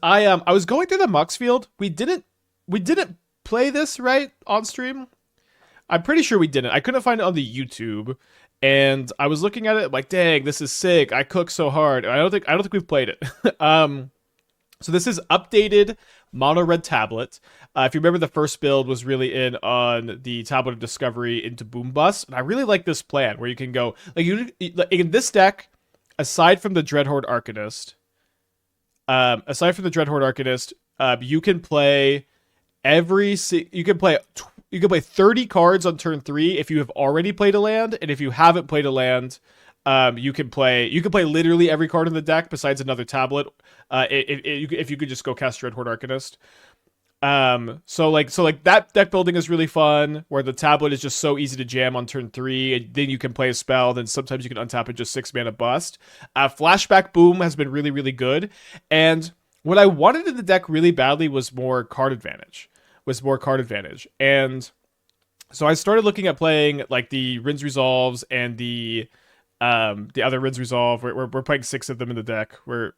I was going through the Mux field. We didn't play this right on stream. I'm pretty sure we didn't. I couldn't find it on the YouTube, and I was looking at it like, dang, this is sick. I cook so hard. I don't think we've played it. So this is updated mono red tablet. If you remember, the first build was really in on the tablet of discovery into boom bust, and I really like this plan where you can go like you in this deck. Aside from the Dreadhorde Arcanist, you can play you can play 30 cards on turn 3 if you have already played a land, and if you haven't played a land, you can play literally every card in the deck besides another tablet. If you could just go cast Dreadhorde Arcanist. So that deck building is really fun, where the tablet is just so easy to jam on turn 3, and then you can play a spell, then sometimes you can untap and just 6 mana bust. Flashback Boom has been really, really good, and what I wanted in the deck really badly was more card advantage. And so I started looking at playing like the Rinse Resolves and the other Rinse Resolve. We're playing 6 of them in the deck. I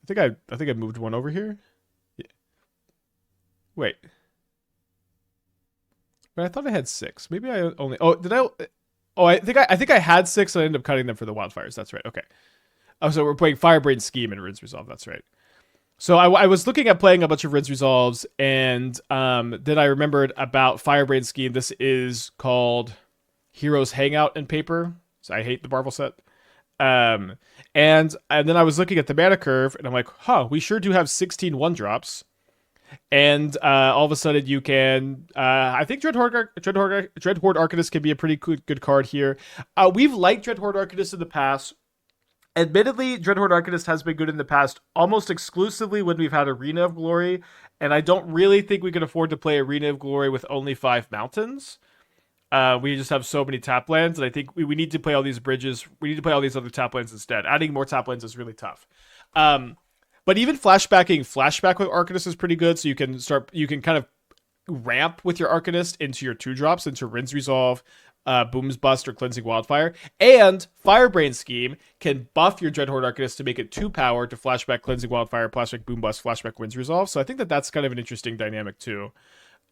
think I moved one over here. Wait. But I thought I had 6. Maybe I only. Oh, did I? Oh, I think I had 6, and I ended up cutting them for the wildfires. That's right. Okay. Oh, so we're playing Firebrain Scheme and Rinse Resolve. That's right. So I was looking at playing a bunch of Rinse Resolves, and then I remembered about Firebrain Scheme. This is called Heroes Hangout in paper. So I hate the Marvel set. And then I was looking at the mana curve, and I'm like, we sure do have 16 1-drops. And all of a sudden you can, I think Dreadhorde Arcanist can be a pretty good card here. We've liked Dreadhorde Arcanist in the past. Admittedly, Dreadhorde Arcanist has been good in the past, almost exclusively when we've had Arena of Glory, and I don't really think we can afford to play Arena of Glory with only 5 mountains. We just have so many tap lands, and I think we need to play all these bridges. We need to play all these other tap lands instead. Adding more tap lands is really tough. But even Flashback with Arcanist is pretty good, so you can kind of ramp with your Arcanist into your 2-drops, into Rinse Resolve, Boom's Bust, or Cleansing Wildfire. And Firebrain Scheme can buff your Dreadhorde Arcanist to make it 2 power to Flashback Cleansing Wildfire, Flashback Boom Bust, Flashback Rinse Resolve. So I think that's kind of an interesting dynamic too.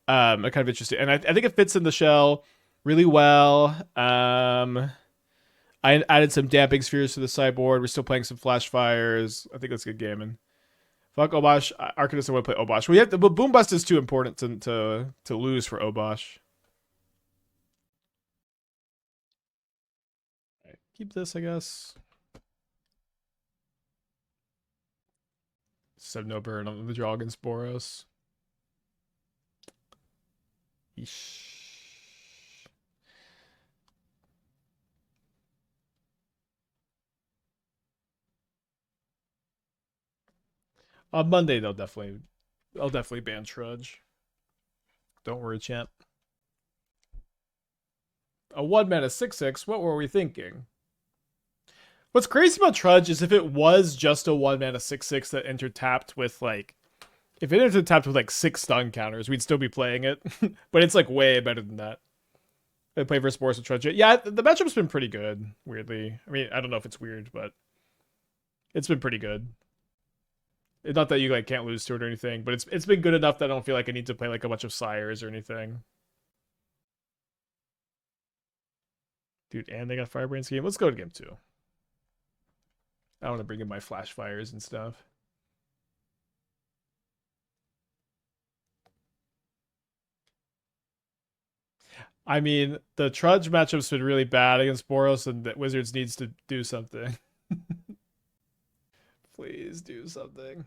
Kind of interesting. And I think it fits in the shell really well. I added some Damping Spheres to the sideboard. We're still playing some Flashfires. I think that's good gaming. Fuck Obosh. Arcanist, I want to play Obosh. But Boom Bust is too important to lose for Obosh. All right, keep this, I guess. So no burn on the draw against Boros. Yeesh. On Monday, I'll definitely ban Trudge. Don't worry, champ. A 1-mana 6/6. What were we thinking? What's crazy about Trudge is if it was just a 1-mana 6/6 that entered tapped with like, if it entered tapped with like 6 stun counters, we'd still be playing it. But it's like way better than that. I play versus Boros and Trudge. Yeah, the matchup's been pretty good. Weirdly, I mean, I don't know if it's weird, but it's been pretty good. It's not that you like can't lose to it or anything, but it's been good enough that I don't feel like I need to play like a bunch of Sires or anything. Dude, and they got Firebrain Scheme. Let's go to game 2. I want to bring in my Flashfires and stuff. I mean, the Trudge matchup's been really bad against Boros, and that Wizards needs to do something. Please do something.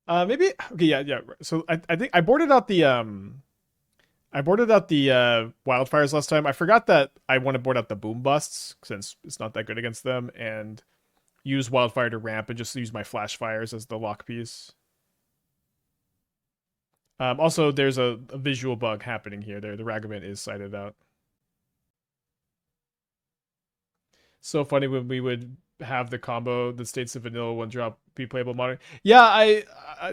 Maybe okay, yeah. So I think I boarded out the wildfires last time. I forgot that I want to board out the boom busts since it's not that good against them, and use wildfire to ramp and just use my flash fires as the lock piece. Also, there's a visual bug happening here. The Ragavan is sided out. So funny when we would have the combo that states the vanilla 1-drop be playable modern. Yeah,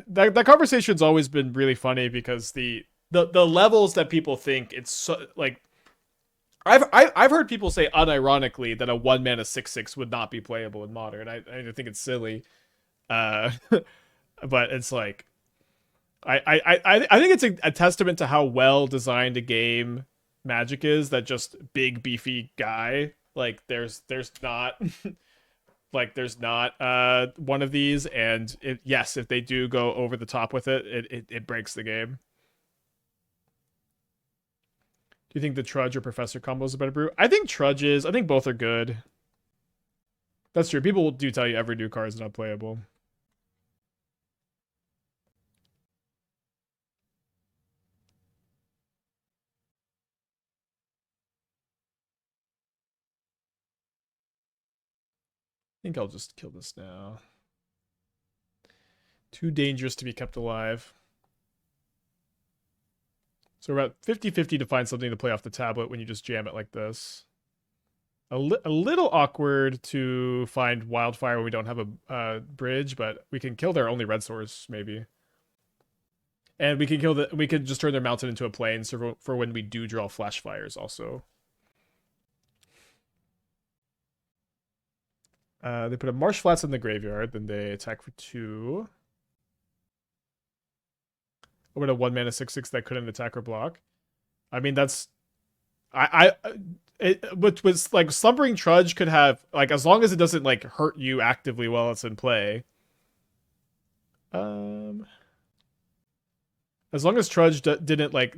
that conversation's always been really funny because the levels that people think it's so, like I've heard people say unironically that a 1-mana 6/6 would not be playable in modern. I think it's silly. But it's like I think it's a testament to how well designed a game Magic is that just big beefy guy like there's not like there's not one of these, and yes, if they do go over the top with it breaks the game. Do you think the Trudge or Professor combo is a better brew? I think Trudge is. I think both are good. That's true. People do tell you every new card is not playable. I think I'll just kill this now. Too dangerous to be kept alive. So we're about 50-50 to find something to play off the tablet when you just jam it like this. A little awkward to find Wildfire when we don't have a bridge, but we can kill their only red source, maybe. And we can we could just turn their mountain into a plane for when we do draw Flashfires also. They put a Marsh Flats in the graveyard, then they attack for 2. With a 1 mana 6/6 that couldn't attack or block. I mean, that's which was like Slumbering Trudge could have like, as long as it doesn't like hurt you actively while it's in play. As long as Trudge didn't like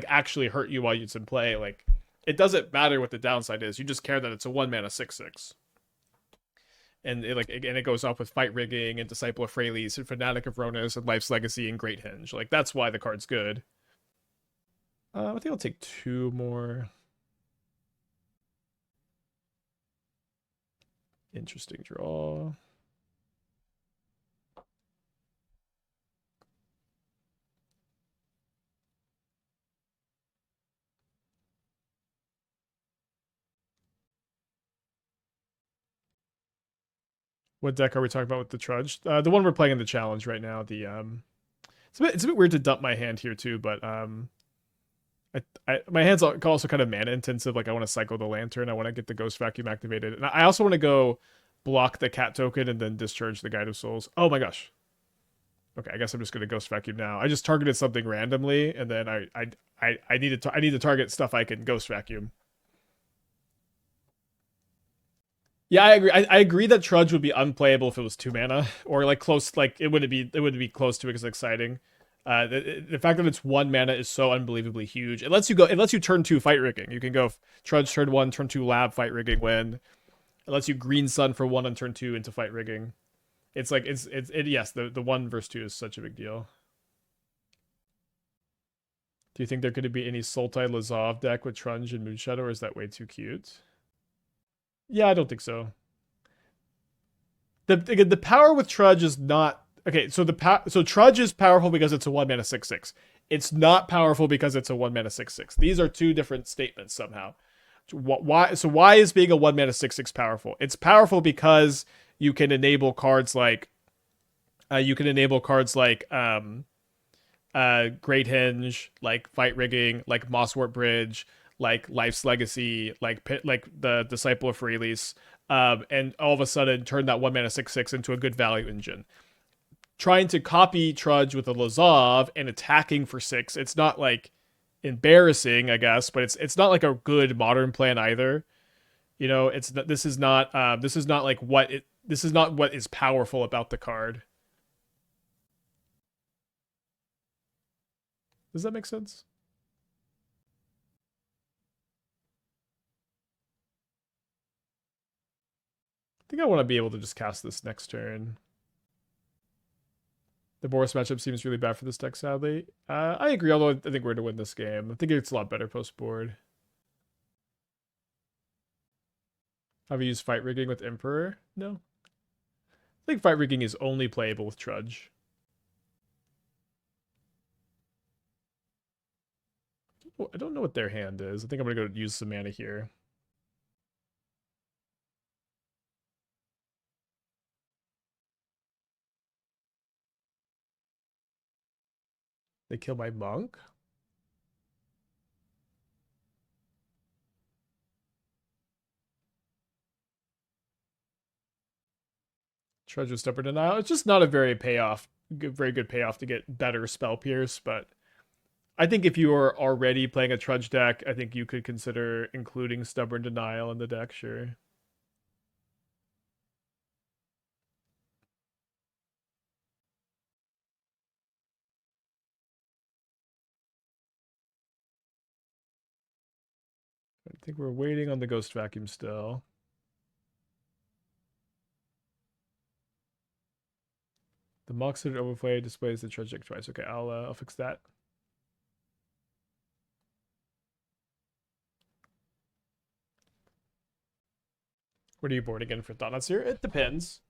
actually hurt you while it's in play, like it doesn't matter what the downside is. You just care that it's a 1 mana 6/6. And it goes off with Fight Rigging and Disciple of Freylis and Fanatic of Ronis and Life's Legacy and Great Hinge. Like that's why the card's good. I think I'll take 2 more. Interesting draw. What deck are we talking about with the Trudge? The one we're playing in the challenge right now. The it's a bit weird to dump my hand here too, but my hand's also kind of mana intensive. Like I want to cycle the Lantern, I want to get the Ghost Vacuum activated, and I also want to go block the cat token and then discharge the Guide of Souls. Oh my gosh. Okay, I guess I'm just gonna Ghost Vacuum now. I just targeted something randomly, and then I need to target stuff I can Ghost Vacuum. Yeah, I agree. I agree that Trudge would be unplayable if it was 2 mana or like close. Like it wouldn't be close to it because it's exciting. The fact that it's 1 mana is so unbelievably huge. It lets you turn 2 Fight Rigging. You can go Trudge turn 1, turn 2 Lab Fight Rigging Win. It lets you Green Sun for 1 on turn 2 into Fight Rigging. It's like yes, the 1 versus 2 is such a big deal. Do you think there could be any Sultai Lazav deck with Trudge and Moonshadow, or is that way too cute? Yeah, I don't think so. The power with Trudge is not okay. So so Trudge is powerful because it's a 1 mana 6/6. It's not powerful because it's a 1 mana 6/6. These are two different statements somehow. Why is being a 1 mana 6/6 powerful? It's powerful because you can enable cards like Great Hinge, like Fight Rigging, like Mosswort Bridge, like Life's Legacy, like the Disciple of Freylis, and all of a sudden turn that 1 mana 6/6 into a good value engine. Trying to copy Trudge with a Lazav and attacking for 6, it's not like embarrassing, I guess, but it's not like a good modern plan either. You know, this is not what is powerful about the card. Does that make sense? I think I want to be able to just cast this next turn. The Boris matchup seems really bad for this deck, sadly. I agree, although I think we're going to win this game. I think it's a lot better post-board. Have you used Fight Rigging with Emperor? No. I think Fight Rigging is only playable with Trudge. I don't know what their hand is. I think I'm going to go use some mana here. They kill my monk? Trudge with Stubborn Denial. It's just not a very good payoff to get better Spell Pierce, but I think if you are already playing a Trudge deck, I think you could consider including Stubborn Denial in the deck, sure. I think we're waiting on the Ghost Vacuum still. The Moxid overplay displays the Trudge deck twice. Okay, I'll fix that. What are you boarding in for Thought-Knots here? It depends.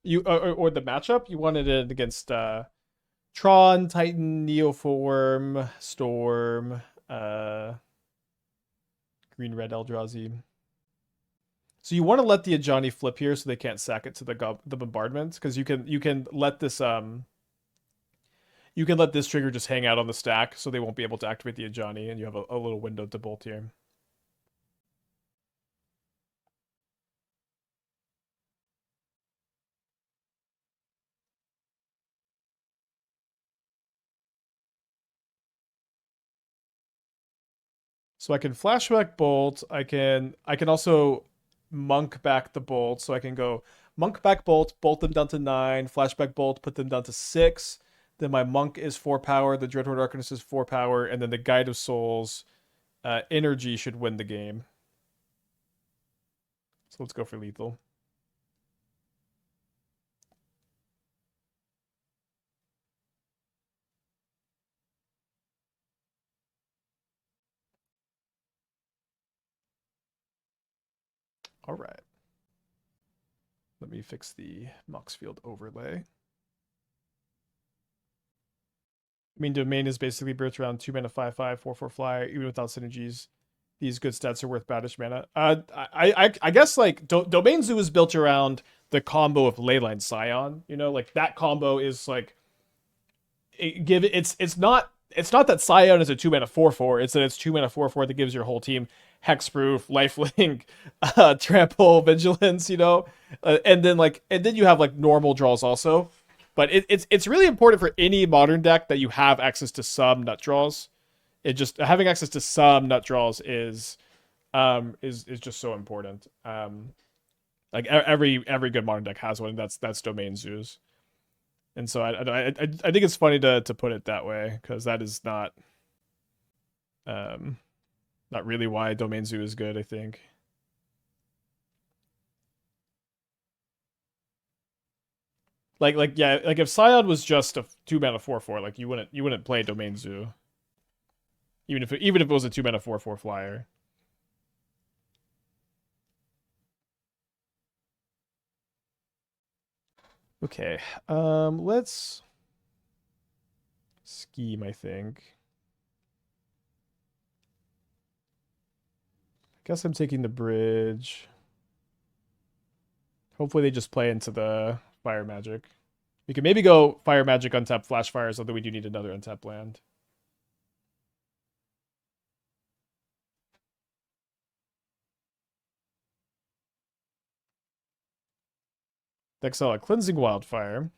You or the matchup, you wanted it against Tron, Titan, Neoform, Storm, Green Red Eldrazi. So you want to let the Ajani flip here so they can't sack it to the bombardment, because you can let this trigger just hang out on the stack, so they won't be able to activate the Ajani, and you have a little window to bolt here. So I can Flashback Bolt. I can also Monk back the Bolt. So I can go Monk back Bolt, bolt them down to 9, Flashback Bolt, put them down to 6. Then my Monk is 4 power, the Dreadhorde Arcanist is 4 power, and then the Guide of Souls energy should win the game. So let's go for lethal. All right. Let me fix the Moxfield overlay. I mean, Domain is basically built around 2 mana, 5/5, 4/4 flyer. Even without synergies, these good stats are worth banish mana. I guess like Domain Zoo is built around the combo of Leyline Scion. You know, like that combo is like it's not that Scion is a 2 mana 4/4. It's that it's 2 mana 4/4 that gives your whole team hexproof, lifelink, trample, vigilance. You know, and then you have like normal draws also. But it's really important for any modern deck that you have access to some nut draws. It just having access to some nut draws is just so important. Like every good modern deck has one. That's Domain Zoos. And so I think it's funny to put it that way, because that is not really why Domain Zoo is good, I think. Like if Scion was just a 2 mana 4/4, like you wouldn't play Domain Zoo. Even if it was a 2 mana 4/4 flyer. Okay. Let's scheme, I think. I guess I'm taking the bridge. Hopefully they just play into the fire magic. We can maybe go fire magic, untap Flashfires, although we do need another untap land. Next, a Cleansing Wildfire.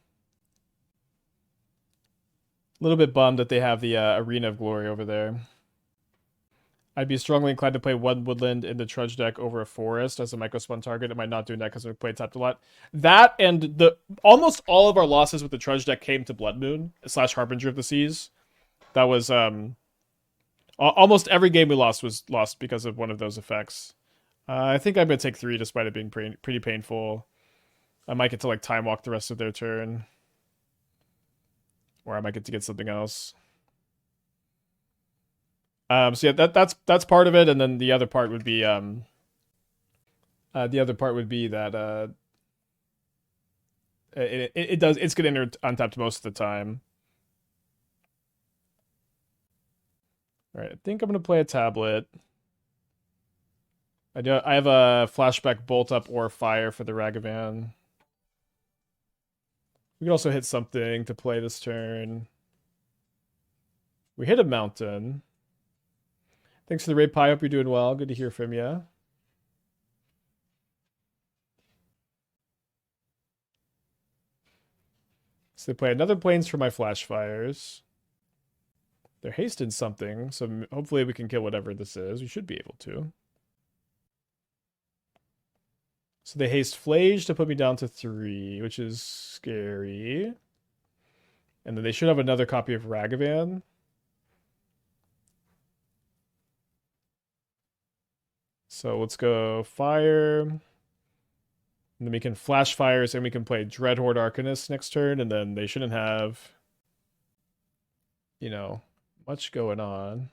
A little bit bummed that they have the Arena of Glory over there. I'd be strongly inclined to play one woodland in the Trudge deck over a forest as a microspawn target. Am I not doing that because we play tapped a lot? That and the almost all of our losses with the Trudge deck came to Blood Moon / Harbinger of the Seas. That was almost every game we lost was lost because of one of those effects. I think I'm gonna take 3 despite it being pretty painful. I might get to like time walk the rest of their turn, or I might get to get something else. So yeah, that's part of it, and then the other part would be that it's gonna enter untapped most of the time. All right, I think I'm gonna play a tablet. I have a Flashback Bolt Up or Fire for the Ragavan. We can also hit something to play this turn. We hit a mountain. Thanks for the raid, Pie. Hope you're doing well. Good to hear from you. So they play another Plains for my Flashfires. They're hasted something, so hopefully we can kill whatever this is. We should be able to. So they haste Flage to put me down to 3, which is scary. And then they should have another copy of Ragavan. So let's go Fire. And then we can Flashfires and we can play Dreadhorde Arcanist next turn. And then they shouldn't have, you know, much going on.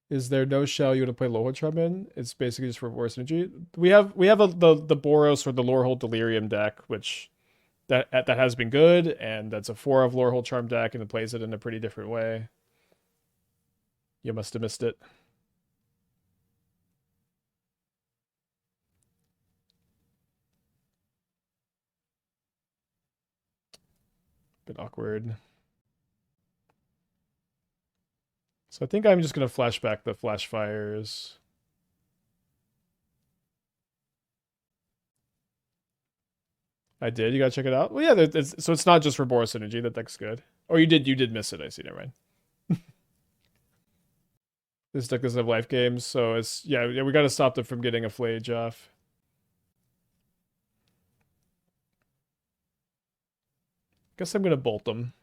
Is there no shell you want to play Lorehold in? It's basically just for Force Energy. We have the Boros or the Lorehold Delirium deck, which that has been good, and that's a 4 of Lorehold Charm deck, and it plays it in a pretty different way. You must have missed it. Bit awkward. So I think I'm just going to flashback the Flashfires. I did. You gotta check it out. Well, yeah. So it's not just for Boros Energy. That deck's good. Or you did miss it. I see. Never mind. This deck doesn't have life games, so it's yeah. We gotta stop them from getting a Flage off. Guess I'm gonna bolt them.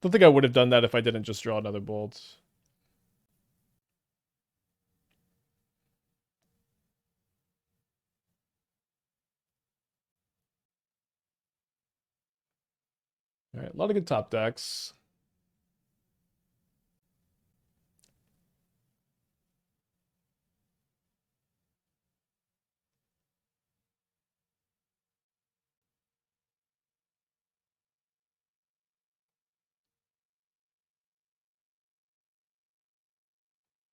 Don't think I would have done that if I didn't just draw another bolt. All right, a lot of good top decks.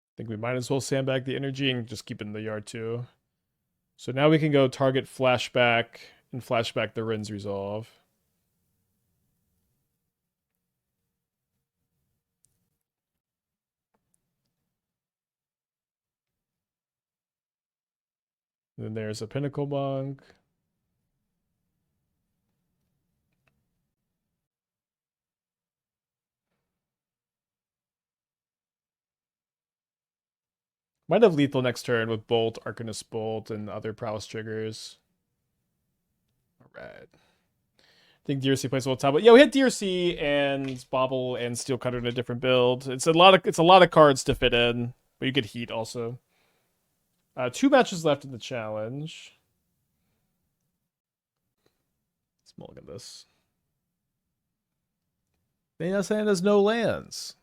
I think we might as well sandbag the energy and just keep it in the yard too. So now we can go target Flashback and Flashback the Wrenn's Resolve. And then there's a Pinnacle Monk. Might have lethal next turn with Bolt, Arcanist Bolt, and other prowess triggers. Alright. I think DRC plays a little top, but yeah, we had DRC and Bauble and Steelcutter in a different build. It's a lot of cards to fit in, but you get heat also. 2 matches left in the challenge. Let's mulligan this. They're not saying there's no lands.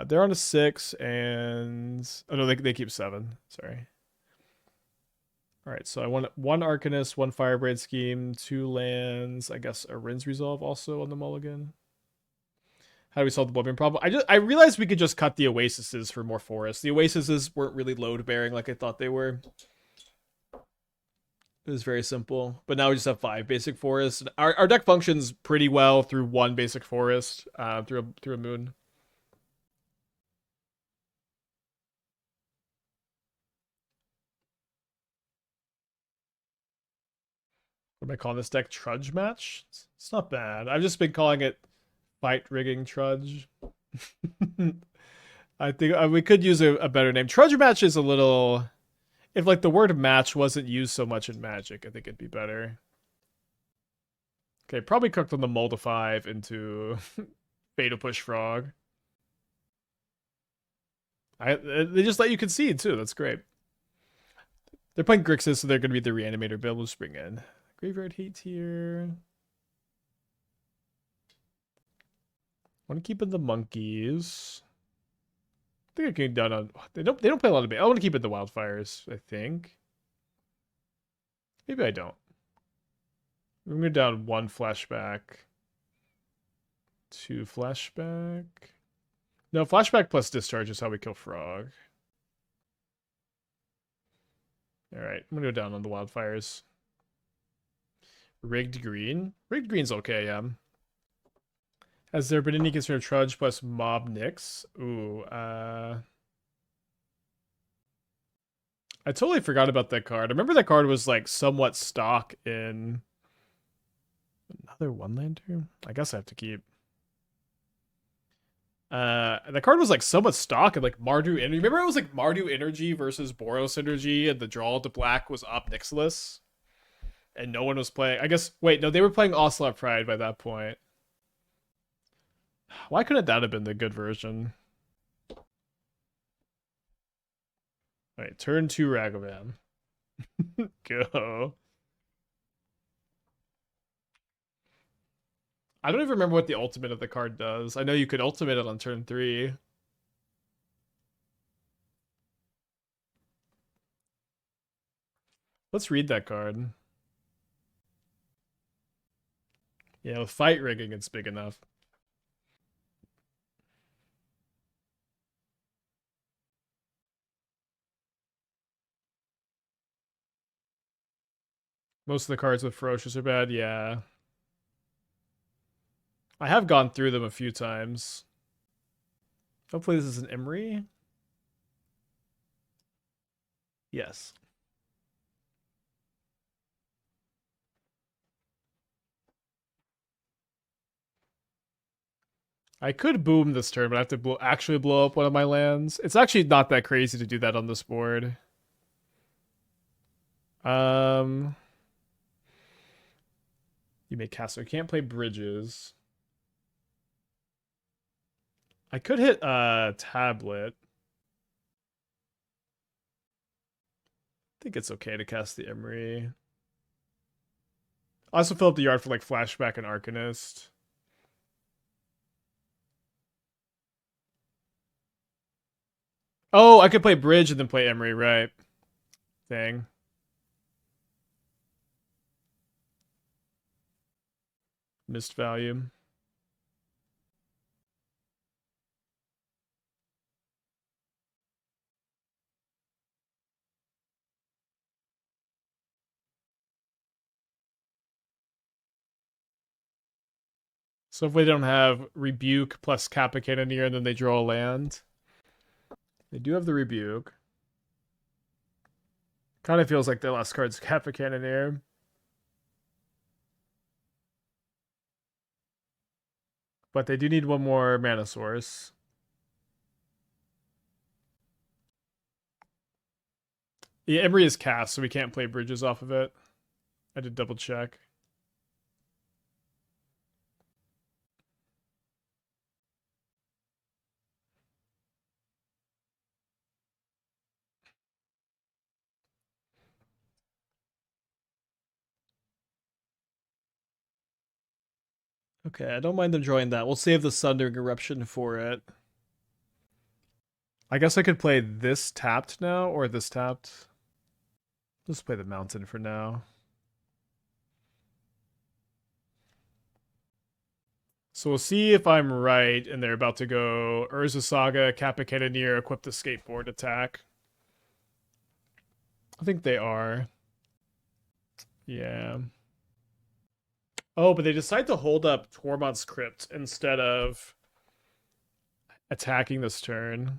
They're on a 6 and oh no, they keep 7. Sorry. All right, so I want 1 Arcanist, 1 Firebraid Scheme, 2 lands. I guess a Wrenn's Resolve also on the mulligan. How do we solve the Bloodbrain problem? I realized we could just cut the Oasises for more forests. The Oasises weren't really load bearing like I thought they were. It was very simple, but now we just have 5 basic forests. Our deck functions pretty well through 1 basic forest, through a moon. What am I calling this deck? Trudge Match? It's not bad. I've just been calling it Fight Rigging Trudge. I think we could use a better name. Trudge Match is a little... If like the word match wasn't used so much in Magic, I think it'd be better. Okay, probably cooked on the Mold 5 into Fatal Push Frog. They just let you concede too. That's great. They're playing Grixis, so they're going to be the Reanimator build. We'll just bring in Graveyard Hate here. Want to keep in the monkeys. I think I can get down on. They don't play a lot of. I want to keep it the Wildfires. I think. Maybe I don't. We're gonna go down 1 Flashback. 2 Flashback. No, Flashback plus Discharge is how we kill Frog. All right, I'm gonna go down on the Wildfires. Rigged Green. Rigged Green's okay, yeah. Has there been any concern of Trudge plus Mob Nyx? Ooh, I totally forgot about that card. I remember that card was like somewhat stock in another one-lander. I guess I have to keep. The card was like somewhat stock and like Mardu Energy. Remember it was like Mardu Energy versus Boros Energy, and the draw to black was Op Nixilis, and no one was playing. I guess wait, no, they were playing Ocelot Pride by that point. Why couldn't that have been the good version? All right, turn 2 Ragavan. Go. I don't even remember what the ultimate of the card does. I know you could ultimate it on turn 3. Let's read that card. Yeah, with fight rigging, it's big enough. Most of the cards with Ferocious are bad, yeah. I have gone through them a few times. Hopefully this is an Emery. Yes. I could boom this turn, but I have to actually blow up one of my lands. It's actually not that crazy to do that on this board. You may cast. You can't play bridges. I could hit tablet. I think it's okay to cast the Emery. I also fill up the yard for like Flashback and Arcanist. Oh, I could play bridge and then play Emery, right? Thing. Missed value. So if they don't have Rebuke plus Kappa Cannoneer and then they draw a land. They do have the Rebuke. Kind of feels like their last card's Kappa Cannoneer. But they do need one more mana source. Yeah, Emery is cast, so we can't play bridges off of it. I did double check. Okay, I don't mind them drawing that. We'll save the Sundering Eruption for it. I guess I could play this tapped now, or this tapped. Let's play the Mountain for now. So we'll see if I'm right, and they're about to go Urza Saga, Kappa Cannoneer, equip the skateboard attack. I think they are. Yeah. Oh, but they decide to hold up Tormod's Crypt instead of attacking this turn.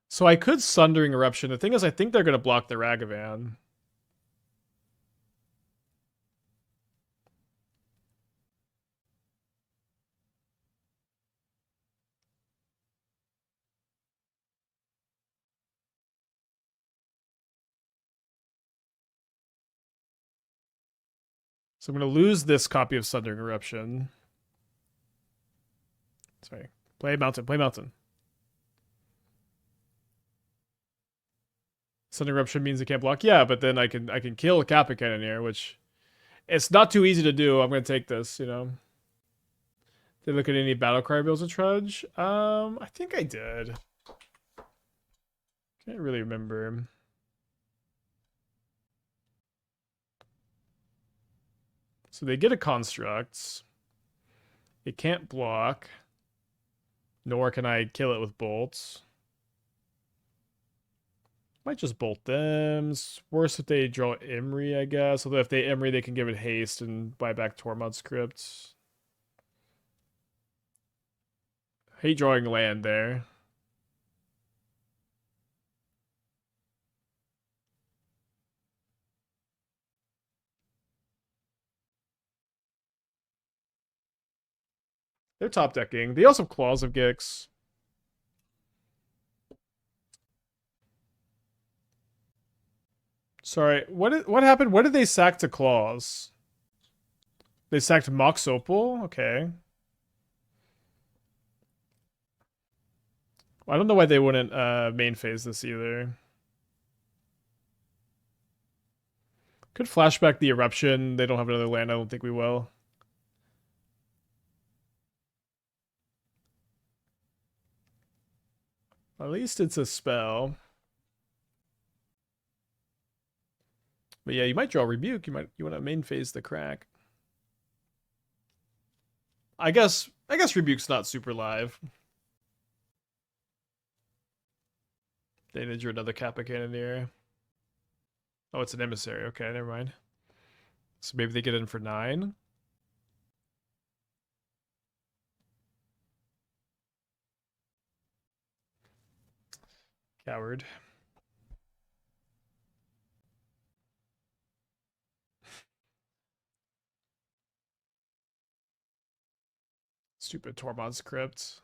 So I could Sundering Eruption. The thing is, I think they're going to block the Ragavan. So I'm going to lose this copy of Sundering Eruption. Sorry. Play Mountain. Play Mountain. Sundering Eruption means they can't block. Yeah, but then I can kill a Kappa Cannoneer, which it's not too easy to do. I'm going to take this, you know. Did I look at any battle cry bills of Trudge? I think I did. Can't really remember. So they get a construct. It can't block. Nor can I kill it with bolts. Might just bolt them. It's worse if they draw Emery, I guess. Although if they Emery, they can give it haste and buy back Tormod's Crypt. Hate drawing land there. They're top decking. They also have Claws of Gix. Sorry, what happened? What did they sack to Claws? They sacked Mox Opal? Okay. I don't know why they wouldn't main phase this either. Could flashback the Eruption. They don't have another land. I don't think we will. At least it's a spell. But yeah, you might draw Rebuke. You want to main phase the crack. I guess Rebuke's not super live. They injured another Kappa Cannoneer. Oh, it's an emissary. Okay, never mind. So maybe they get in for 9. Coward. Stupid Tormod's Crypt.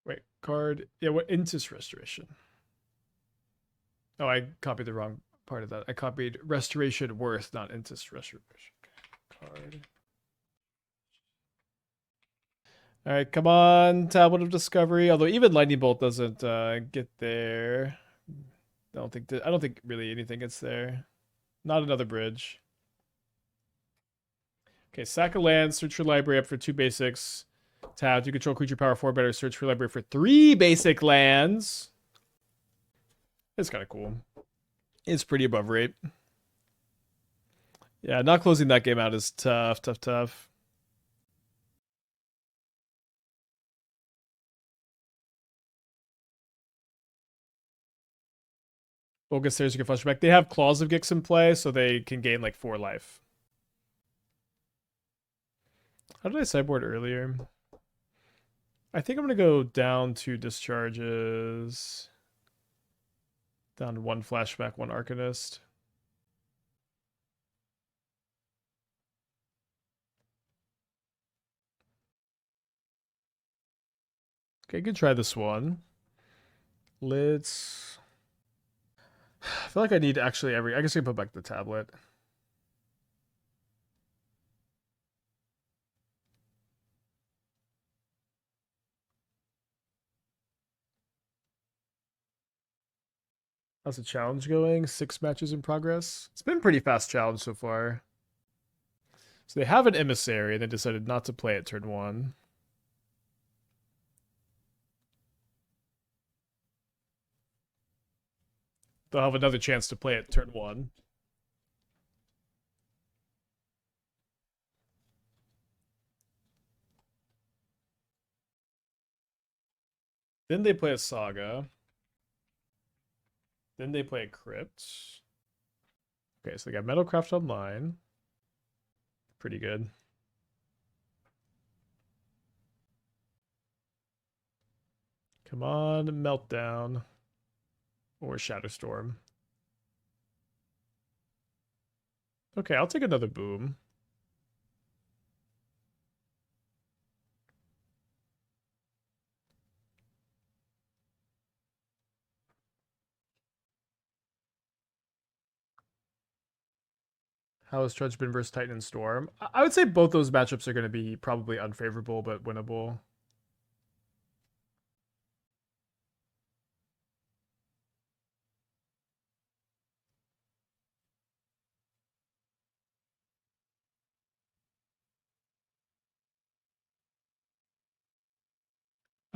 Wait, card. Yeah, what? Intis Restoration. Oh, I copied the wrong part of that. I copied Restoration Worth, not Intis Restoration. Okay. Card. All right, come on, Tablet of Discovery. Although even Lightning Bolt doesn't get there. I don't think really anything gets there. Not another bridge. Okay, sack a land, search for library up for 2 basics. Tapped. You control creature power 4 better. Search for library for 3 basic lands. It's kind of cool. It's pretty above rate. Yeah, not closing that game out is tough, tough, tough. Focus Stairs, you can flashback. They have Claws of Gix in play, so they can gain like 4 life. How did I sideboard earlier? I think I'm going to go down 2 discharges. Down to 1 flashback, 1 Arcanist. Okay, good try this one. Let's... I feel like I need actually I guess I can put back the tablet. How's the challenge going? 6 matches in progress. It's been pretty fast challenge so far. So they have an emissary and they decided not to play it turn 1. They'll have another chance to play it turn 1. Then they play a Saga. Then they play a Crypt. Okay, so they got Metalcraft Online. Pretty good. Come on, Meltdown. Or Shatterstorm. Okay, I'll take another boom. How has Trudge been versus Titan and Storm? I would say both those matchups are going to be probably unfavorable, but winnable.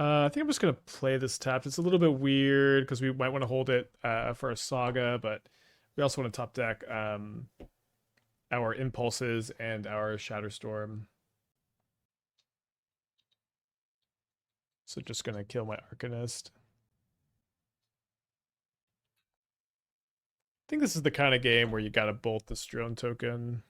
I think I'm just going to play this tapped. It's a little bit weird because we might want to hold it for a Saga, but we also want to top deck our Impulses and our Shatterstorm. So just gonna kill my Arcanist. I think this is the kind of game where you gotta bolt this drone token.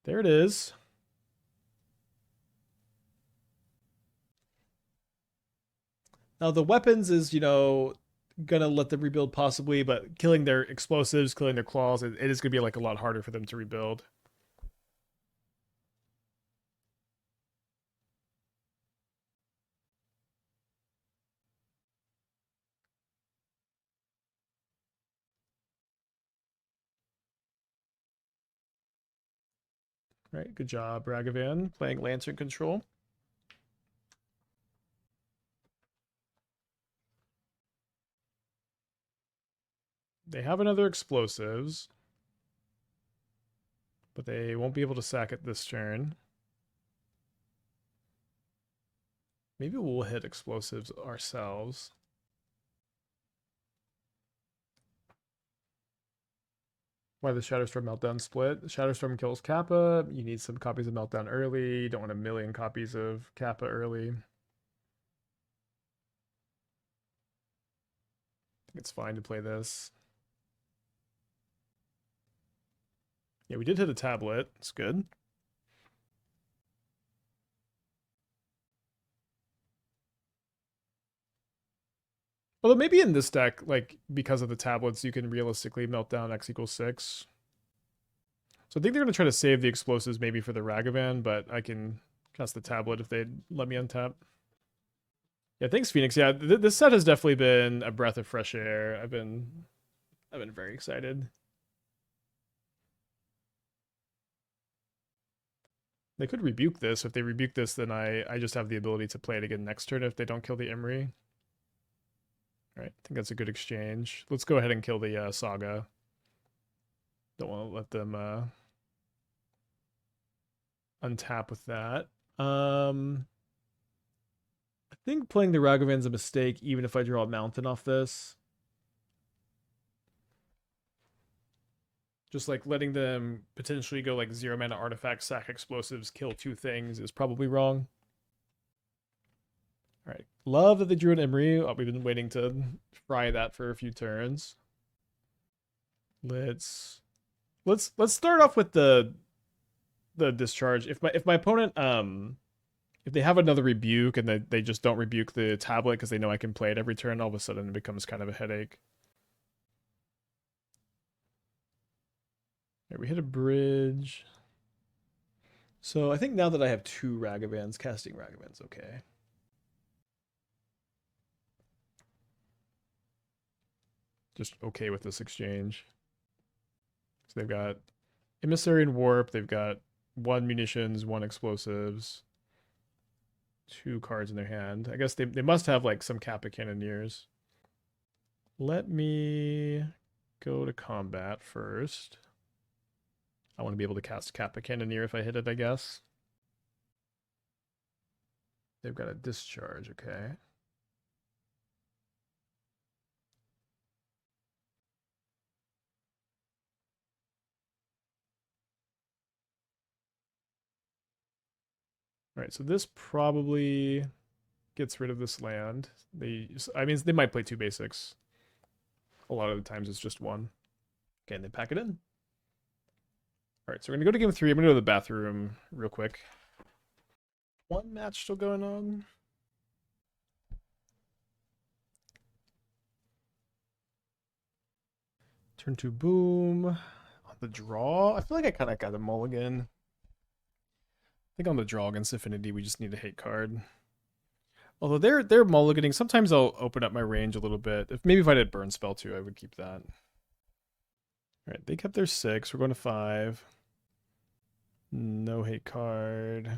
There it is. Now the weapons is, gonna let them rebuild possibly, but killing their explosives, killing their claws, it is gonna be like a lot harder for them to rebuild. Right, good job, Ragavan, playing Lantern Control. They have another explosives, but they won't be able to sack it this turn. Maybe we'll hit explosives ourselves. Why the Shatterstorm Meltdown split? Shatterstorm kills Kappa. You need some copies of Meltdown early. You don't want a million copies of Kappa early. I think it's fine to play this. Yeah, we did hit a tablet. It's good. Although maybe in this deck, like, because of the tablets, you can realistically melt down X equals 6. So I think they're going to try to save the explosives maybe for the Ragavan, but I can cast the tablet if they let me untap. Yeah, thanks, Phoenix. Yeah, this set has definitely been a breath of fresh air. I've been very excited. They could rebuke this. If they rebuke this, then I just have the ability to play it again next turn if they don't kill the Imri. All right, I think that's a good exchange. Let's go ahead and kill the Saga. Don't want to let them untap with that. I think playing the Ragavan's a mistake, even if I draw a mountain off this. Just like letting them potentially go like 0 mana artifacts, sack explosives, kill 2 things is probably wrong. All right, love that they drew an Imri. Oh, we've been waiting to fry that for a few turns. Let's start off with the discharge. If my opponent if they have another rebuke and they just don't rebuke the tablet because they know I can play it every turn, all of a sudden it becomes kind of a headache. All right, we hit a bridge. So I think now that I have 2 Ragavans, casting Ragavan's okay. Just okay with this exchange. So they've got Emissary and Warp. They've got 1 munitions, 1 explosives, 2 cards in their hand. I guess they must have like some Kappa Cannoneers. Let me go to combat first. I want to be able to cast Kappa Cannoneer if I hit it, I guess. They've got a discharge, okay. All right, so this probably gets rid of this land. They might play 2 basics. A lot of the times it's just 1. Okay, and they pack it in. All right, so we're gonna go to game 3. I'm gonna go to the bathroom real quick. 1 match still going on. Turn 2 boom. On the draw, I feel like I kind of got a mulligan. I think on the draw against Affinity, we just need a hate card. Although they're mulliganing, sometimes I'll open up my range a little bit. Maybe if I did burn spell too, I would keep that. All right, they kept their 6. We're going to 5. No hate card.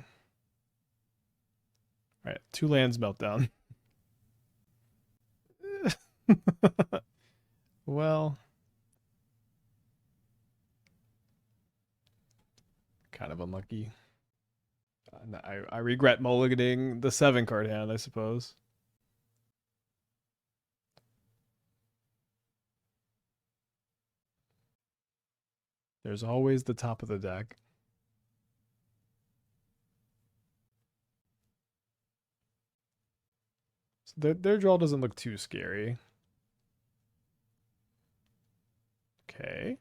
All right, 2 lands meltdown. Well, kind of unlucky. I regret mulliganing the 7 card hand, I suppose. There's always the top of the deck. So their draw doesn't look too scary. Okay. I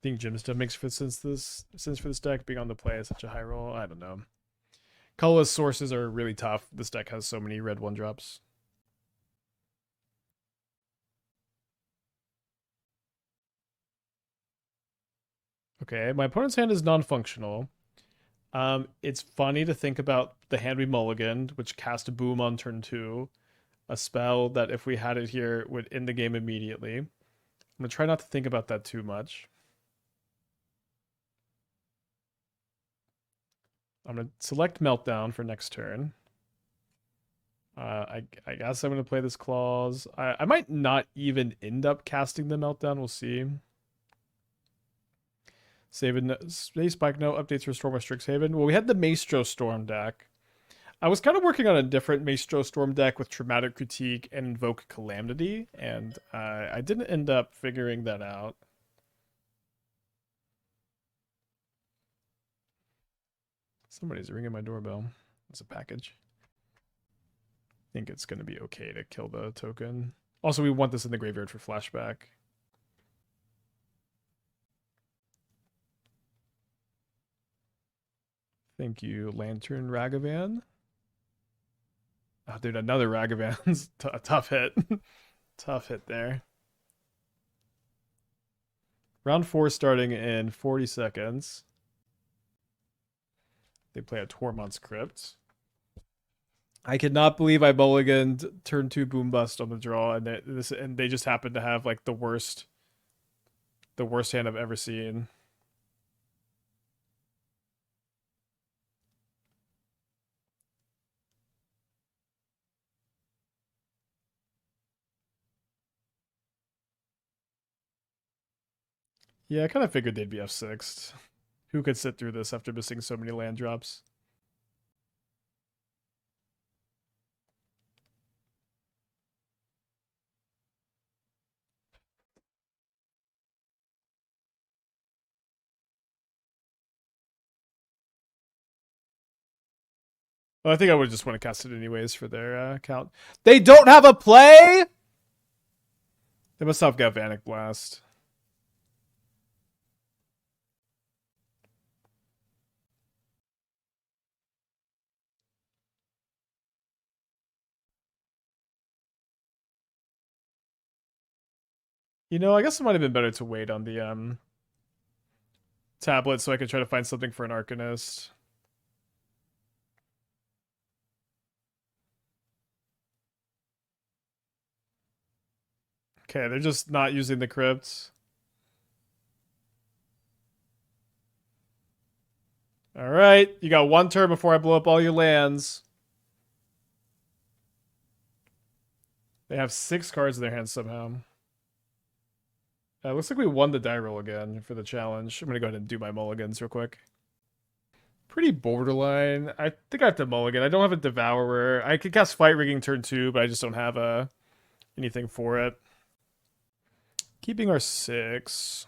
think Jim still makes sense for this deck being on the play at such a high roll. I don't know. Colorless sources are really tough. This deck has so many red 1-drops. Okay, my opponent's hand is non-functional. It's funny to think about the hand we mulliganed, which cast a boom on turn 2. A spell that if we had it here would end the game immediately. I'm going to try not to think about that too much. I'm going to select Meltdown for next turn. I guess I'm going to play this clause. I might not even end up casting the Meltdown. We'll see. Space Spike No updates restore my Strixhaven. Well, we had the Maestro Storm deck. I was kind of working on a different Maestro Storm deck with Traumatic Critique and Invoke Calamity, and I didn't end up figuring that out. Somebody's ringing my doorbell. It's a package. I think it's going to be okay to kill the token. Also, we want this in the graveyard for flashback. Thank you, Lantern Ragavan. Oh, dude, another Ragavan's a tough hit. Tough hit there. Round 4 starting in 40 seconds. They play a Tormont's Crypt. I cannot believe I mulliganed turn 2 Boom Bust on the draw, and they just happen to have like the worst hand I've ever seen. Yeah, I kind of figured they'd be F6'd. Who could sit through this after missing so many land drops? Well, I think I would just want to cast it anyways for their account. They don't have a play? They must have Galvanic Blast. You know, I guess it might have been better to wait on the tablet so I could try to find something for an Arcanist. Okay, they're just not using the crypts. Alright, you got one turn before I blow up all your lands. They have 6 cards in their hands somehow. Looks like we won the die roll again for the challenge. I'm going to go ahead and do my mulligans real quick. Pretty borderline. I think I have to mulligan. I don't have a Devourer. I could cast Fight Rigging turn 2, but I just don't have anything for it. Keeping our 6.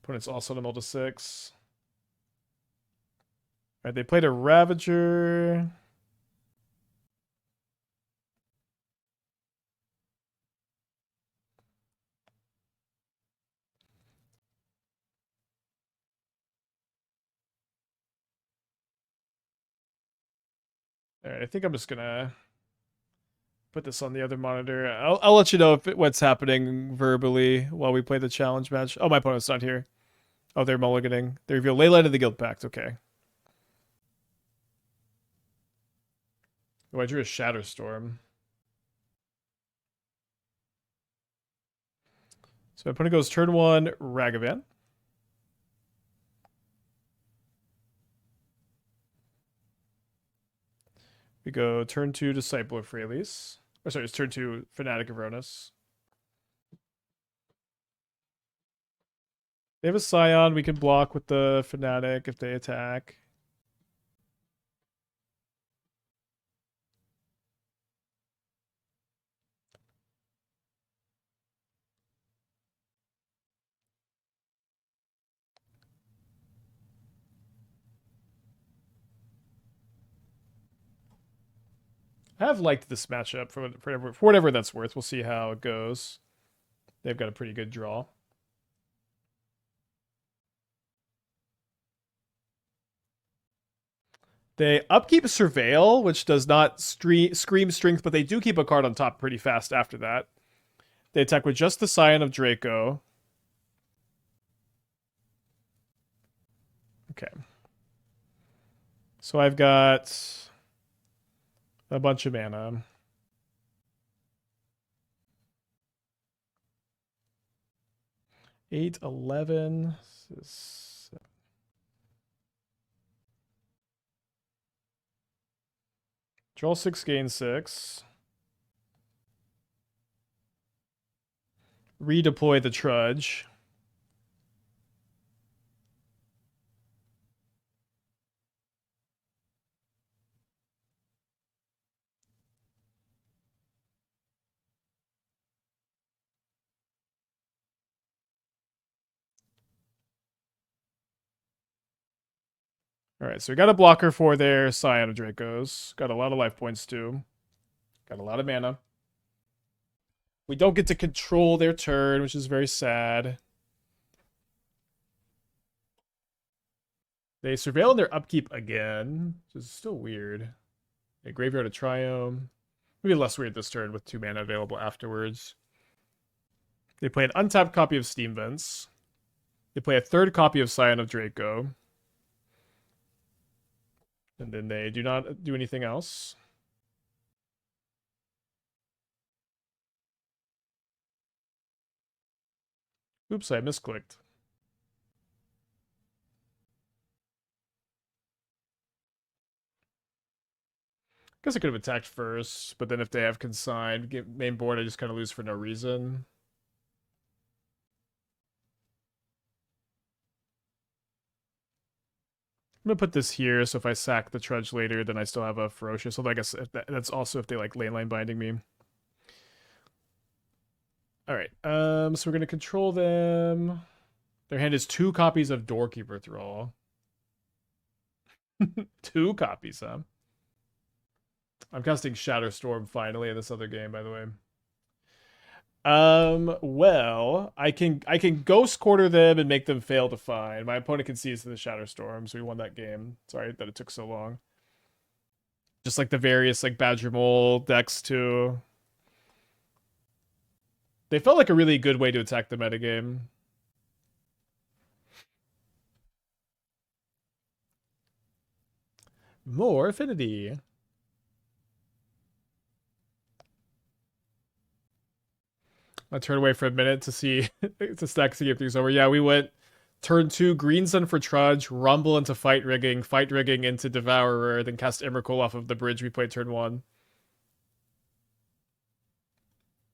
Opponent's also to mill to 6. Alright, they played a Ravager. Alright, I think I'm just gonna put this on the other monitor. I'll let you know if what's happening verbally while we play the challenge match. Oh, my opponent's not here. Oh, they're mulliganing. They reveal Leyline of the Guild Pact. Okay. Oh, I drew a Shatterstorm. So my opponent goes turn 1, Ragavan. We go turn 2, Disciple of Freylis. Oh, sorry, it's turn 2, Fanatic of Ronus. They have a Scion. We can block with the Fanatic if they attack. I have liked this matchup for whatever that's worth. We'll see how it goes. They've got a pretty good draw. They upkeep Surveil, which does not scream strength, but they do keep a card on top pretty fast after that. They attack with just the Scion of Draco. Okay. So I've got a bunch of mana. Eight, 11. Draw 6, gain 6. Redeploy the Trudge. Alright, so we got a blocker for their Scion of Dracos. Got a lot of life points too. Got a lot of mana. We don't get to control their turn, which is very sad. They surveil in their upkeep again, which is still weird. A Graveyard of Triome. Maybe less weird this turn with 2 mana available afterwards. They play an untapped copy of Steam Vents. They play a 3rd copy of Scion of Draco. And then they do not do anything else. Oops, I misclicked. Guess I could have attacked first, but then if they have consigned main board, I just kind of lose for no reason. I'm gonna put this here, so if I sack the Trudge later, then I still have a Ferocious. Although I guess if that's also if they like lane line binding me. Alright, so we're gonna control them. Their hand is 2 copies of Doorkeeper Thrall. 2 copies, huh? I'm casting Shatterstorm finally in this other game, by the way. Well, I can Ghost Quarter them and make them fail to find. My opponent concedes to the Shatterstorm, so we won that game. Sorry that it took so long. Just like the various like Badger Mole decks too. They felt like a really good way to attack the metagame. More affinity. I turn away for a minute to see to stack see if things over. Yeah, we went turn 2 Green Sun for Trudge, Rumble into Fight Rigging into Devourer, then cast Emrakul off of the bridge we played turn 1.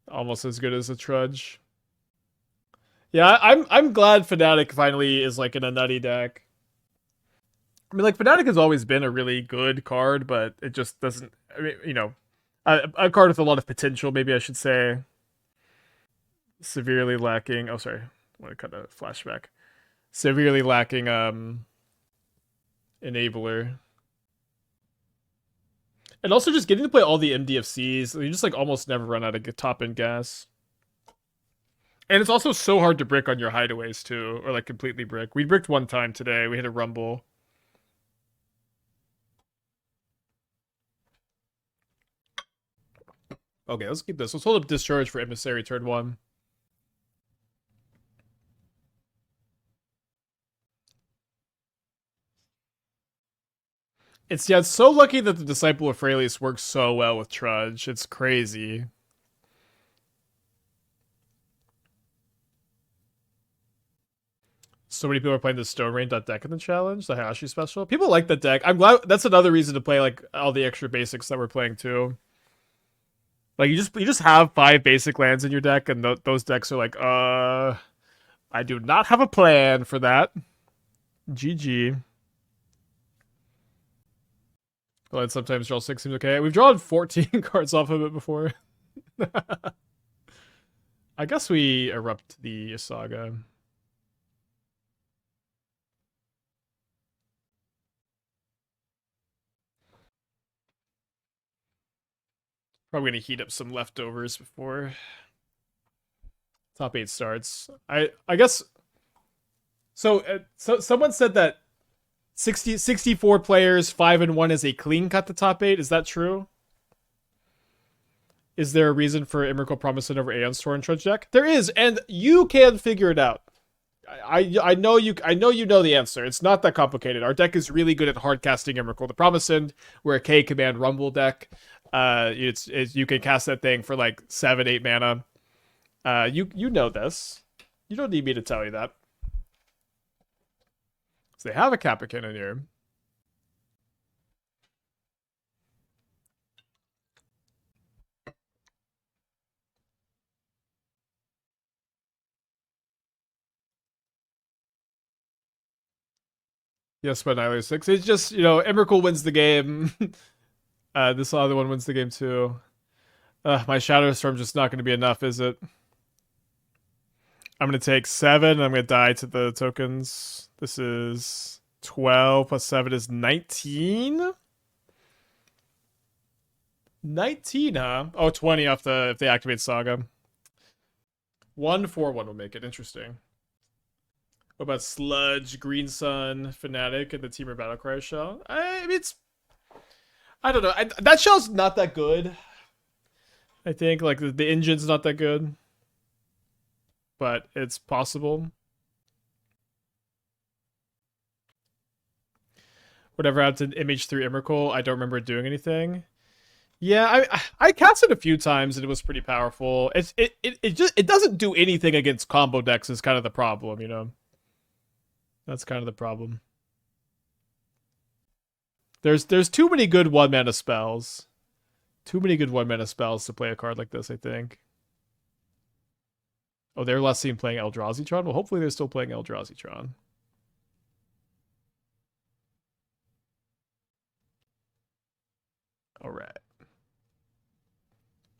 Almost as good as a Trudge. Yeah, I'm glad Fnatic finally is like in a nutty deck. I mean, like Fnatic has always been a really good card, but it just doesn't. I mean, you know, a card with a lot of potential, maybe I should say. Severely lacking. Oh, sorry, I want to cut a flashback. Severely lacking enabler. And also just getting to play all the MDFCs. You just like almost never run out of top end gas. And it's also so hard to brick on your hideaways too, or like completely brick. We bricked one time today. We hit a rumble. Okay, let's keep this. Let's hold up Discharge for Emissary turn 1. It's so lucky that the Disciple of Freylius works so well with Trudge. It's crazy. So many people are playing the Stone Rain deck in the challenge, the Hayashi special. People like that deck. I'm glad that's another reason to play like all the extra basics that we're playing too. Like you just have 5 basic lands in your deck, and those decks are like, I do not have a plan for that. GG. But sometimes draw 6 seems okay. We've drawn 14 cards off of it before. I guess we erupt the saga. Probably gonna heat up some leftovers before top 8 starts. I guess so. So someone said that 64 players, 5-1 is a clean cut to top 8. Is that true? Is there a reason for Emrakul Promising over Aeon Store and Trudge deck? There is, and you can figure it out. I know you know the answer. It's not that complicated. Our deck is really good at hard casting Emrakul the Promising. We're a K command Rumble deck. It's you can cast that thing for like 7-8 mana. You know this. You don't need me to tell you that. So they have a Kappa Cannon here. Yes, but Annihilator 6. It's just, Emrakul wins the game. This other one wins the game too. My Shatterstorm just not going to be enough, is it? I'm going to take 7. I'm going to die to the tokens. This is 12 plus 7 is 19. 19, huh? Oh, 20 off if they activate Saga. 1/4/1 will make it interesting. What about Sludge, Green Sun, Fnatic, and the Teamer Battlecry shell? I mean, I don't know. That shell's not that good. I think like the engine's not that good, but it's possible. Whatever happened to MH3 Emrakul, I don't remember it doing anything. Yeah, I cast it a few times and it was pretty powerful. It doesn't do anything against combo decks is kind of the problem, That's kind of the problem. There's too many good 1-mana spells. Too many good 1-mana spells to play a card like this, I think. Oh, they're last seen playing Eldrazi-tron? Well, hopefully they're still playing Eldrazi-tron. Alright.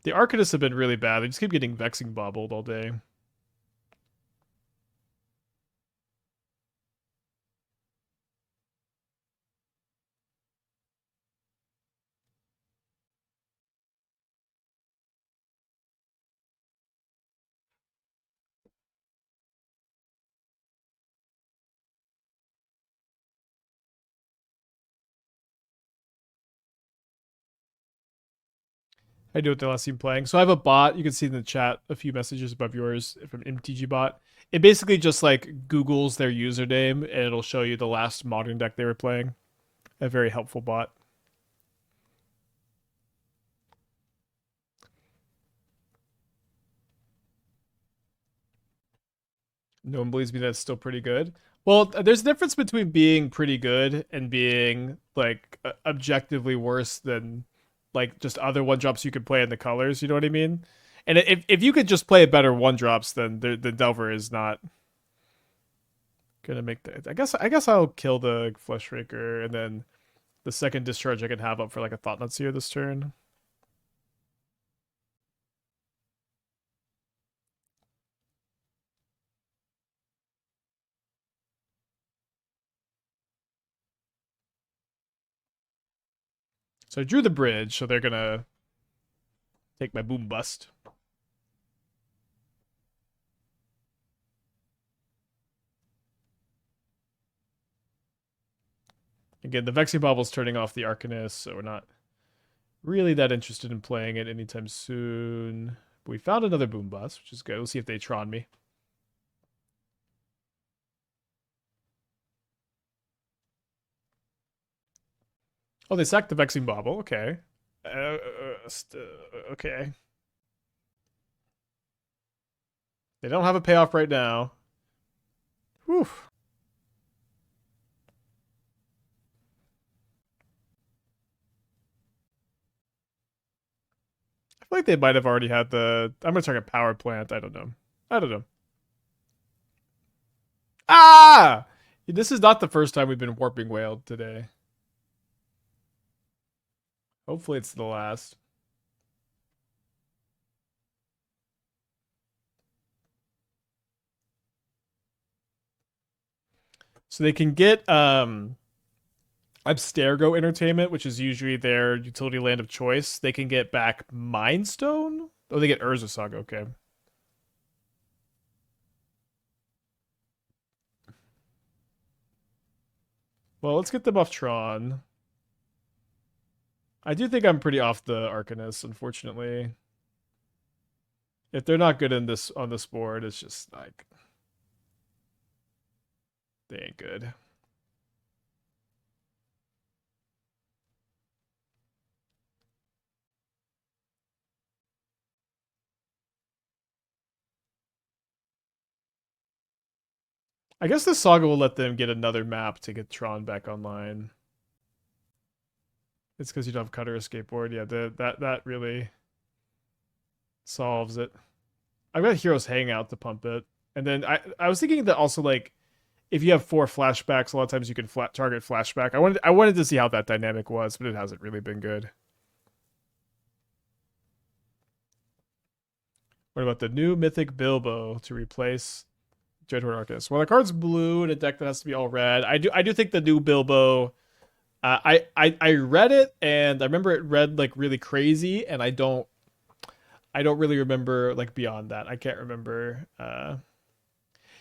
The Arcanists have been really bad. They just keep getting Vexing Baubled all day. I do what the last team playing. So I have a bot. You can see in the chat a few messages above yours from MTG bot. It basically just like Googles their username and it'll show you the last modern deck they were playing. A very helpful bot. No one believes me that's still pretty good. Well, there's a difference between being pretty good and being like objectively worse than like just other 1-drops you could play in the colors. You know what I mean? And if you could just play better 1-drops, then the Delver is not gonna make that. I guess I'll kill the Fleshraker and then the second discharge I can have up for like a Thought-Knot Seer this turn. So I drew the bridge, so they're gonna take my Boom Bust. Again, the Vexing Bauble's turning off the Arcanist, so we're not really that interested in playing it anytime soon. But we found another Boom Bust, which is good. We'll see if they Tron me. Oh, they sacked the Vexing Bauble. Okay. Okay. They don't have a payoff right now. Whew. I feel like they might have already had the... I'm going to target Power Plant. I don't know. Ah! This is not the first time we've been Warping Wailed today. Hopefully it's the last. So they can get Abstergo Entertainment, which is usually their utility land of choice, they can get back Mind Stone. Oh, they get Urza Saga. Okay. Well, let's get them off Tron. I do think I'm pretty off the Arcanist, unfortunately. If they're not good in this on this board, it's just like they ain't good. I guess this saga will let them get another map to get Tron back online. It's because you don't have Cutter or Skateboard. Yeah, that really solves it. I've got Heroes Hangout to pump it. And then I was thinking that also, like, if you have 4 flashbacks, a lot of times you can target flashback. I wanted to see how that dynamic was, but it hasn't really been good. What about the new Mythic Bilbo to replace Dreadhorde Arcanist? Well, the card's blue in a deck that has to be all red. I do think the new Bilbo. I read it and I remember it read like really crazy, and I don't really remember like beyond that. I can't remember.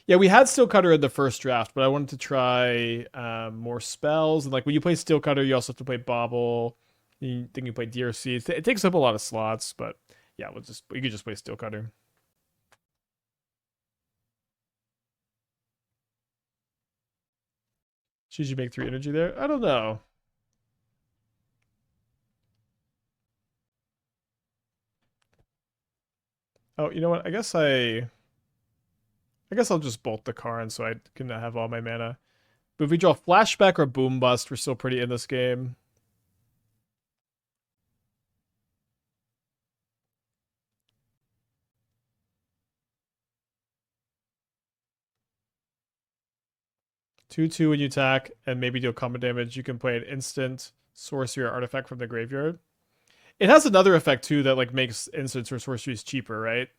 Yeah, we had Steel Cutter in the first draft, but I wanted to try more spells. And like when you play Steel Cutter, you also have to play Bauble. Then you play DRC. It takes up a lot of slots, but yeah, you could just play Steel Cutter. Should you make 3 energy there? I don't know. Oh, you know what? I guess I'll just bolt the Karn so I can have all my mana. But if we draw Flashback or Boom Bust, we're still pretty in this game. Two when you attack and maybe deal combat damage, you can play an instant sorcery or artifact from the graveyard. It has another effect too that like makes instants or sorceries cheaper, right?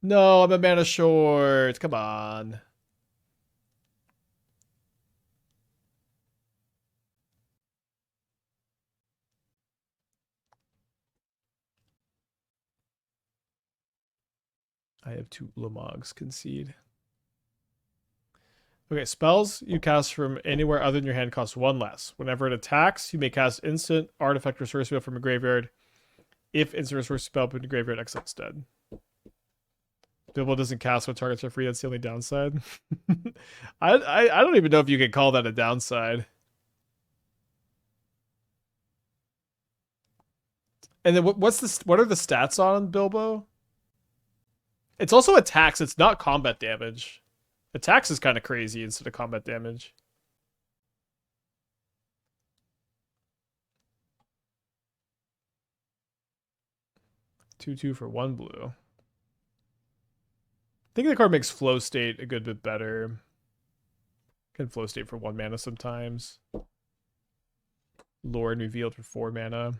No, I'm a mana short. Come on. I have 2 Ulamog's concede. Okay, spells you cast from anywhere other than your hand cost 1 less. Whenever it attacks, you may cast instant, artifact, or sorcery spell from a graveyard. If instant or sorcery spell put in the graveyard, exile instead. Bilbo doesn't cast when targets are free. That's the only downside. I don't even know if you can call that a downside. And then what are the stats on Bilbo? It's also attacks. It's not combat damage. Attacks is kind of crazy instead of combat damage. Two for 1 blue. I think the card makes flow state a good bit better. Can flow state for 1 mana sometimes. Lore and revealed for 4 mana.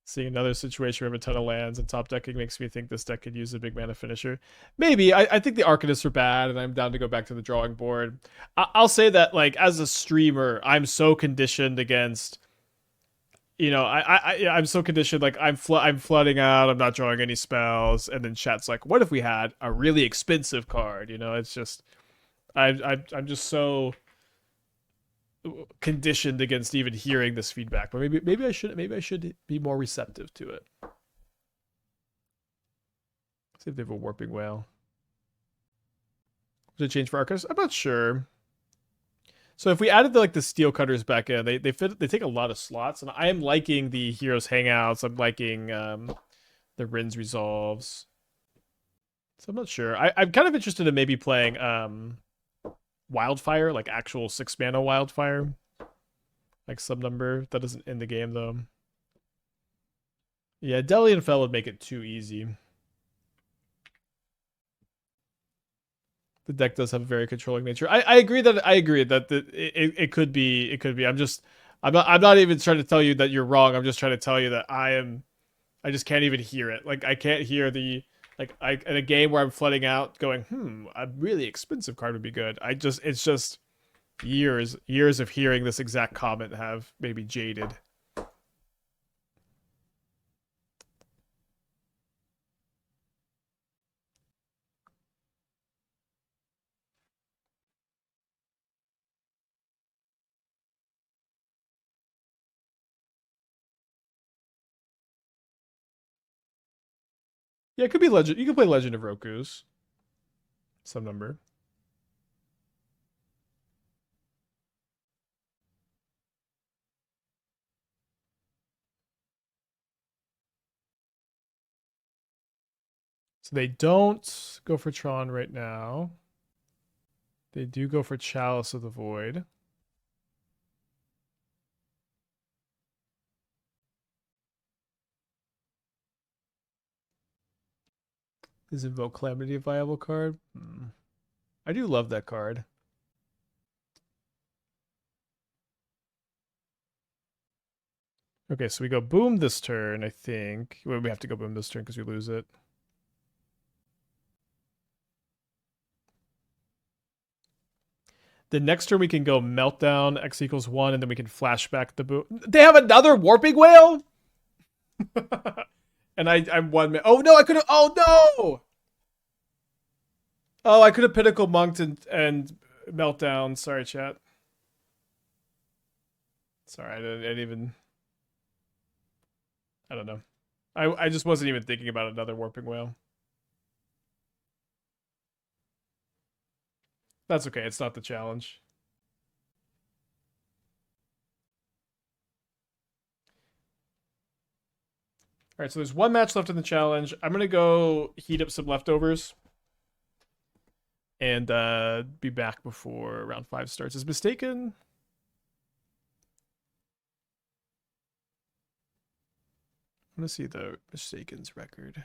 Seeing another situation where we have a ton of lands and top decking makes me think this deck could use a big mana finisher. Maybe. I think the Arcanists are bad, and I'm down to go back to the drawing board. I'll say that, like, as a streamer, I'm so conditioned against... You know, I'm so conditioned, like, I'm flooding out, I'm not drawing any spells, and then chat's like, what if we had a really expensive card? You know, it's just... I'm just so... conditioned against even hearing this feedback, but maybe I should be more receptive to it. See if they have a warping whale. Does it change for Arcus? I'm not sure. So if we added the steel cutters back in, they take a lot of slots, and I am liking the Heroes Hangouts. I'm liking the Wrenn's Resolves. So I'm not sure. I'm kind of interested in maybe playing Wildfire, like actual 6 mana Wildfire, like some number that isn't in the game though. Yeah, Delian Fell would make it too easy. The deck does have a very controlling nature. I agree that it could be. I'm not even trying to tell you that you're wrong. I'm just trying to tell you that I just can't even hear it. Like I can't hear the Like in a game where I'm flooding out, going, a really expensive card would be good. It's just years of hearing this exact comment have maybe jaded. Yeah, it could be Legend. You can play Legend of Roku's. Some number. So they don't go for Tron right now. They do go for Chalice of the Void. Is Invoke Calamity a viable card? I do love that card. Okay, so we go boom this turn, I think. Well, we have to go boom this turn because we lose it. The next turn we can go Meltdown, X equals 1, and then we can flashback the boom. They have another Warping Whale? And I'm 1 minute. Oh no, I could have. Oh no! Oh, I could have Pinnacle Monked and Meltdown. Sorry, chat. Sorry, I didn't even. I don't know. I just wasn't even thinking about another Warping Whale. That's okay. It's not the challenge. All right, so there's one match left in the challenge. I'm going to go heat up some leftovers and be back before round 5 starts. Is Mistaken? I want to see the Mistaken's record.